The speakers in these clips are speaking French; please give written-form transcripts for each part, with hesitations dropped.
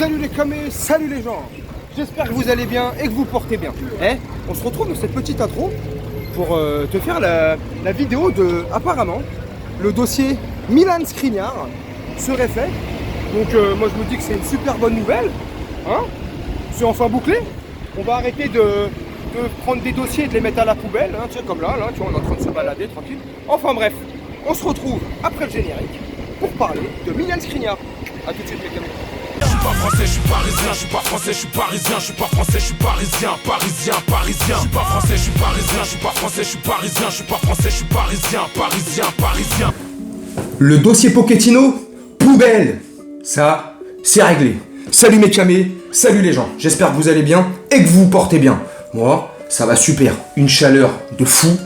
Salut les camés, salut les gens. J'espère que vous allez bien et que vous portez bien. On se retrouve dans cette petite intro pour te faire la vidéo de, apparemment, le dossier Milan Skriniar serait fait. Donc moi je me dis que c'est une super bonne nouvelle. C'est enfin bouclé. On va arrêter de prendre des dossiers et de les mettre à la poubelle, tu sais, comme là, tu vois, on est en train de se balader tranquille. Enfin bref, on se retrouve après le générique pour parler de Milan Skriniar. A tout de suite les camés. Je suis pas français, je suis parisien, je suis pas français, je suis parisien, je suis pas français, je suis parisien, parisien, parisien. Je suis pas français, je suis parisien, je suis pas français, je suis parisien, je suis pas français, je suis parisien, parisien, parisien. Le dossier Pochettino, poubelle. Ça, c'est réglé. Salut mes camés, salut les gens. J'espère que vous allez bien et que vous vous portez bien. Moi, ça va super. Une chaleur de fou.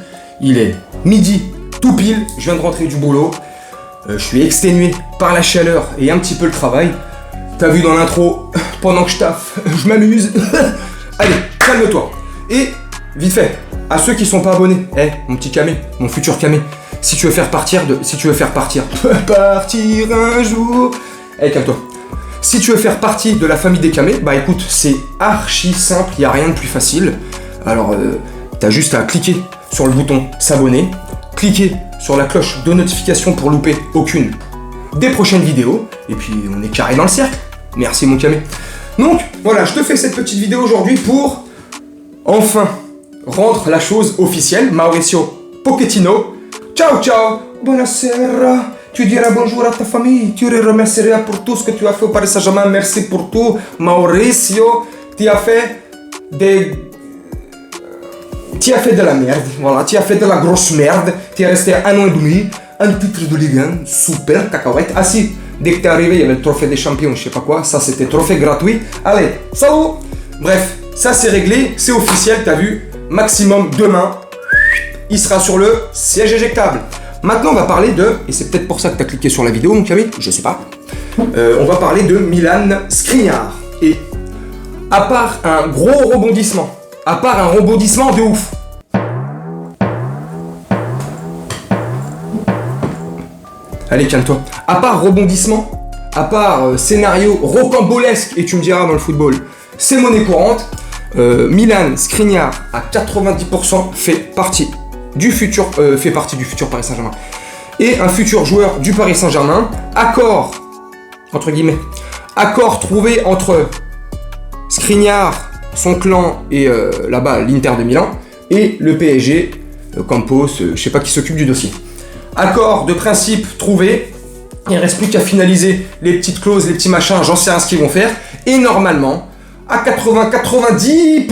Il est midi, tout pile. Je viens de rentrer du boulot. Je suis exténué par la chaleur et un petit peu le travail. T'as vu dans l'intro, pendant que je taffe, je m'amuse. Allez, calme-toi. Et, vite fait, à ceux qui sont pas abonnés, mon petit camé, mon futur camé, si tu veux faire partir, partir un jour. Calme-toi. Si tu veux faire partie de la famille des camés, bah écoute, c'est archi simple, il n'y a rien de plus facile. Alors, t'as juste à cliquer sur le bouton s'abonner, cliquer sur la cloche de notification pour louper aucune des prochaines vidéos, et puis on est carré dans le cercle. Merci mon camé. Donc voilà, je te fais cette petite vidéo aujourd'hui pour enfin rendre la chose officielle. Mauricio Pochettino, ciao ciao, buonasera. Tu diras bonjour à ta famille, tu les remercieras pour tout ce que tu as fait au Paris Saint-Germain. Merci pour tout, Mauricio. Tu as fait de la merde, voilà, tu as fait de la grosse merde. Tu es resté 1 an et demi. Un titre de Ligue 1, super cacahuète. Ah si, dès que t'es arrivé, il y avait le trophée des champions, je sais pas quoi, ça c'était trophée gratuit. Allez, salut. Bref, ça c'est réglé, c'est officiel, t'as vu. Maximum demain, il sera sur le siège éjectable. Maintenant on va parler de, et c'est peut-être pour ça que t'as cliqué sur la vidéo mon camé, je sais pas. On va parler de Milan Skriniar. Et à part un gros rebondissement, de ouf, allez, calme-toi. À part rebondissement, à part scénario rocambolesque, et tu me diras dans le football, c'est monnaie courante, Milan Skriniar à 90% fait partie du futur Paris Saint-Germain. Et un futur joueur du Paris Saint-Germain, accord trouvé entre Skriniar, son clan et là-bas l'Inter de Milan, et le PSG, Campos, je sais pas qui s'occupe du dossier. Accord de principe trouvé, il ne reste plus qu'à finaliser les petites clauses, les petits machins, j'en sais rien ce qu'ils vont faire. Et normalement, à 90%,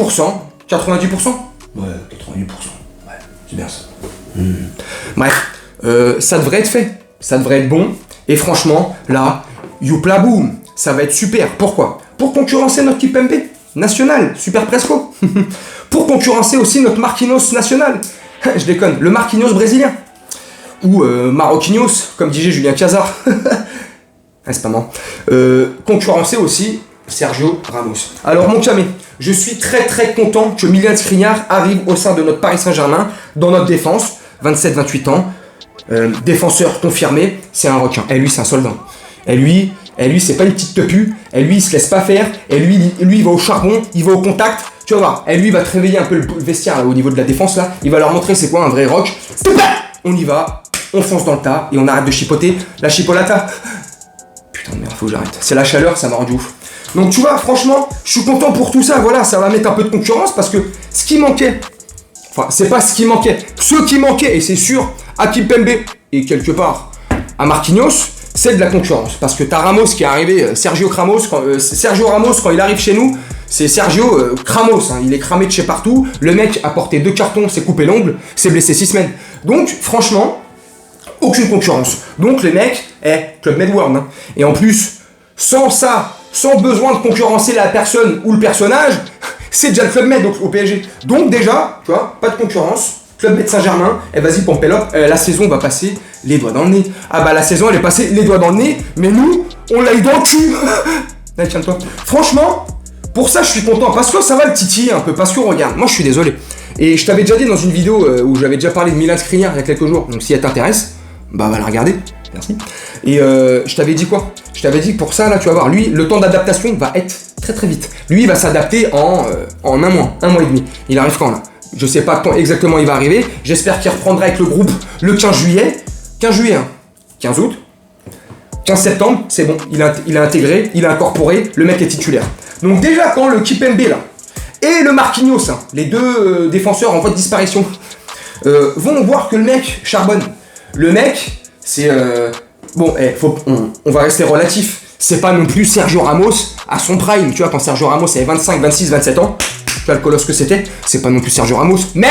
90%. Ouais, 90%, ouais, c'est bien ça. Bref, ça devrait être fait, ça devrait être bon. Et franchement, là, youpla boum, ça va être super. Pourquoi? Pour concurrencer notre Kipembe national, super presco. Pour concurrencer aussi notre Marquinhos national. Je déconne, le Marquinhos brésilien. Ou Marquinhos, comme disait Julien Cazard. C'est pas marrant. Concurrencer aussi Sergio Ramos. Alors mon camé, je suis très très content que Milan Skriniar arrive au sein de notre Paris Saint-Germain, dans notre défense, 27-28 ans, défenseur confirmé, c'est un requin. Et lui c'est un soldat. Et lui c'est pas une petite tepu, et lui il se laisse pas faire, et lui il va au charbon, il va au contact, tu vas voir. Et lui il va te réveiller un peu le vestiaire là, au niveau de la défense là, il va leur montrer c'est quoi un vrai rock. On y va, on fonce dans le tas et on arrête de chipoter la chipolata. Putain de merde, faut que j'arrête. C'est la chaleur, ça m'a rendu ouf. Donc tu vois, franchement, je suis content pour tout ça, voilà, ça va mettre un peu de concurrence parce que ce qui manquait, enfin, c'est pas ce qui manquait, ce qui manquait, et c'est sûr, à Kipembe et quelque part à Marquinhos, c'est de la concurrence. Parce que t'as Ramos qui est arrivé, Sergio Ramos, quand il arrive chez nous, c'est Sergio Ramos, il est cramé de chez partout, le mec a porté 2 cartons, s'est coupé l'ongle, s'est blessé 6 semaines. Donc, franchement, aucune concurrence. Donc, les mecs, Club Med World. Et en plus, sans ça, sans besoin de concurrencer la personne ou le personnage, c'est déjà le Club Med donc, au PSG. Donc, déjà, tu vois, pas de concurrence. Club Med Saint-Germain, vas-y, Pompélope, la saison va passer les doigts dans le nez. Ah bah, la saison, elle est passée les doigts dans le nez, mais nous, on l'a eu dans le cul. Allez, tiens-toi. Franchement, pour ça, je suis content, parce que ça va le titiller un peu, parce que regarde, moi, je suis désolé. Et je t'avais déjà dit dans une vidéo où j'avais déjà parlé de Milan Skriniar il y a quelques jours, donc si elle t'intéresse, bah va la regarder, merci. Et je t'avais dit quoi? Je Je t'avais dit que pour ça, là, tu vas voir, lui, le temps d'adaptation va être très très vite. Lui, il va s'adapter en un mois et demi. Il arrive quand, là? Je sais pas quand exactement il va arriver. J'espère qu'il reprendra avec le groupe le 15 juillet. 15 juillet, hein. 15 août. 15 septembre, c'est bon. Il a intégré, il a incorporé. Le mec est titulaire. Donc déjà, quand le Kipembe, là, et le Marquinhos, hein, les deux défenseurs en voie de disparition, vont voir que le mec charbonne. Le mec, c'est... Bon, on va rester relatif. C'est pas non plus Sergio Ramos à son prime. Tu vois, quand Sergio Ramos avait 25, 26, 27 ans, tu vois le colosse que c'était, c'est pas non plus Sergio Ramos. Mais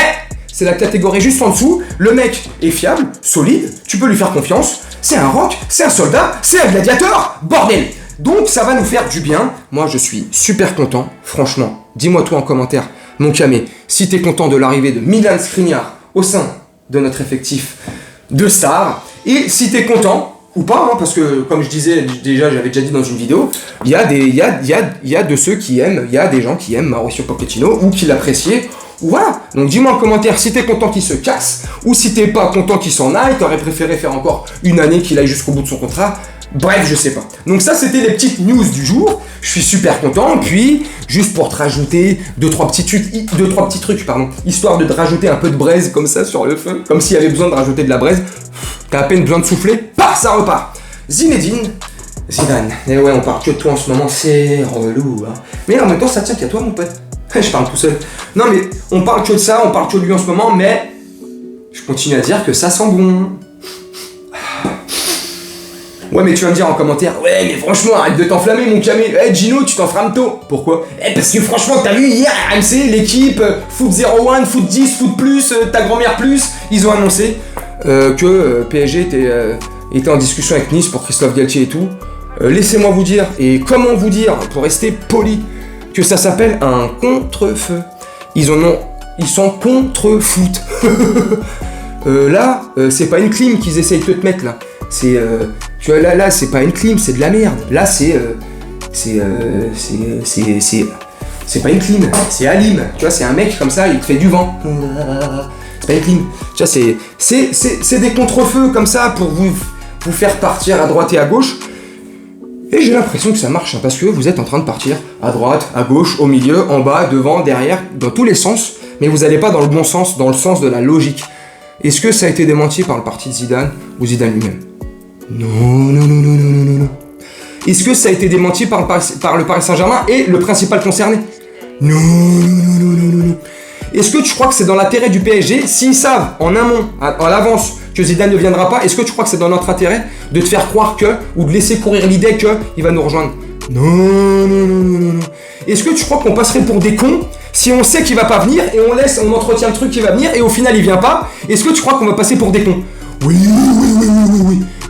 c'est la catégorie juste en dessous. Le mec est fiable, solide, tu peux lui faire confiance. C'est un rock, c'est un soldat, c'est un gladiateur, bordel. Donc ça va nous faire du bien. Moi, je suis super content. Franchement, dis-moi toi en commentaire, mon camé, si t'es content de l'arrivée de Milan Skriniar au sein de notre effectif de stars. Et si t'es content, ou pas, hein, parce que comme je disais déjà, j'avais déjà dit dans une vidéo, il y a de ceux qui aiment, il y a des gens qui aiment Mauricio Pochettino ou qui l'appréciaient, ou voilà. Donc dis-moi en commentaire si t'es content qu'il se casse, ou si t'es pas content qu'il s'en aille, t'aurais préféré faire encore une année qu'il aille jusqu'au bout de son contrat. Bref, je sais pas. Donc ça, c'était les petites news du jour. Je suis super content. Puis, juste pour te rajouter deux, trois petits trucs, histoire de te rajouter un peu de braise comme ça sur le feu, comme s'il y avait besoin de rajouter de la braise. T'as à peine besoin de souffler, paf, ça repart. Zidane. Et ouais, on parle que de toi en ce moment, c'est relou. Hein. Mais en même temps, ça tient qu'à toi, mon pote. Je parle tout seul. Non, mais on parle que de ça, on parle que de lui en ce moment, mais je continue à dire que ça sent bon. Ouais, mais tu vas me dire en commentaire, ouais, mais franchement, arrête de t'enflammer, mon camé. Eh, Gino, tu t'enflammes tôt. Pourquoi? Parce que franchement, t'as vu hier, RMC, l'équipe, Foot 01, Foot 10, Foot Plus, ta grand-mère Plus, ils ont annoncé que PSG était en discussion avec Nice pour Christophe Galtier et tout. Laissez-moi vous dire, et comment vous dire, pour rester poli, que ça s'appelle un contre-feu. Ils sont contre-foot. Là, c'est pas une clim qu'ils essayent de te mettre là. C'est tu vois là c'est pas une clim, c'est de la merde. Là c'est pas une clim, c'est Alim. Tu vois, c'est un mec comme ça, il te fait du vent. C'est pas une clim. Tu vois, c'est des contre-feux comme ça pour vous faire partir à droite et à gauche. Et j'ai l'impression que ça marche, hein, parce que vous êtes en train de partir à droite, à gauche, au milieu, en bas, devant, derrière, dans tous les sens, mais vous n'allez pas dans le bon sens, dans le sens de la logique. Est-ce que ça a été démenti par le parti de Zidane ou Zidane lui-même? Non. Est-ce que ça a été démenti par le Paris Saint-Germain et le principal concerné? Non. Est-ce que tu crois que c'est dans l'intérêt du PSG, s'ils savent en amont, à l'avance, que Zidane ne viendra pas, est-ce que tu crois que c'est dans notre intérêt de te faire croire que, ou de laisser courir l'idée qu'il va nous rejoindre? Non. Est-ce que tu crois qu'on passerait pour des cons si on sait qu'il va pas venir et on entretient le truc qui va venir et au final il vient pas? Est-ce que tu crois qu'on va passer pour des cons? Oui.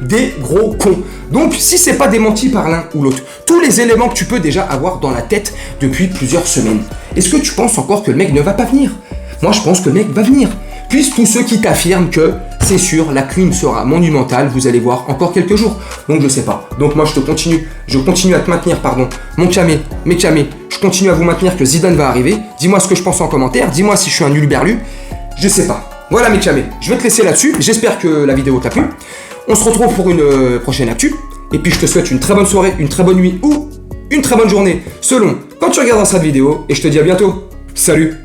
Des gros cons. Donc si c'est pas démenti par l'un ou l'autre, tous les éléments que tu peux déjà avoir dans la tête depuis plusieurs semaines, est-ce que tu penses encore que le mec ne va pas venir? Moi je pense que le mec va venir. Puis tous ceux qui t'affirment que c'est sûr, la clim sera monumentale, vous allez voir encore quelques jours. Donc je sais pas. Donc moi je continue à te maintenir, mon camé, mes camés, je continue à vous maintenir que Zidane va arriver. Dis-moi ce que je pense en commentaire, dis-moi si je suis un nulberlu, je sais pas. Voilà mes camés, je vais te laisser là-dessus, j'espère que la vidéo t'a plu. On se retrouve pour une prochaine actu, et puis je te souhaite une très bonne soirée, une très bonne nuit ou une très bonne journée, selon quand tu regardes cette vidéo, et je te dis à bientôt. Salut!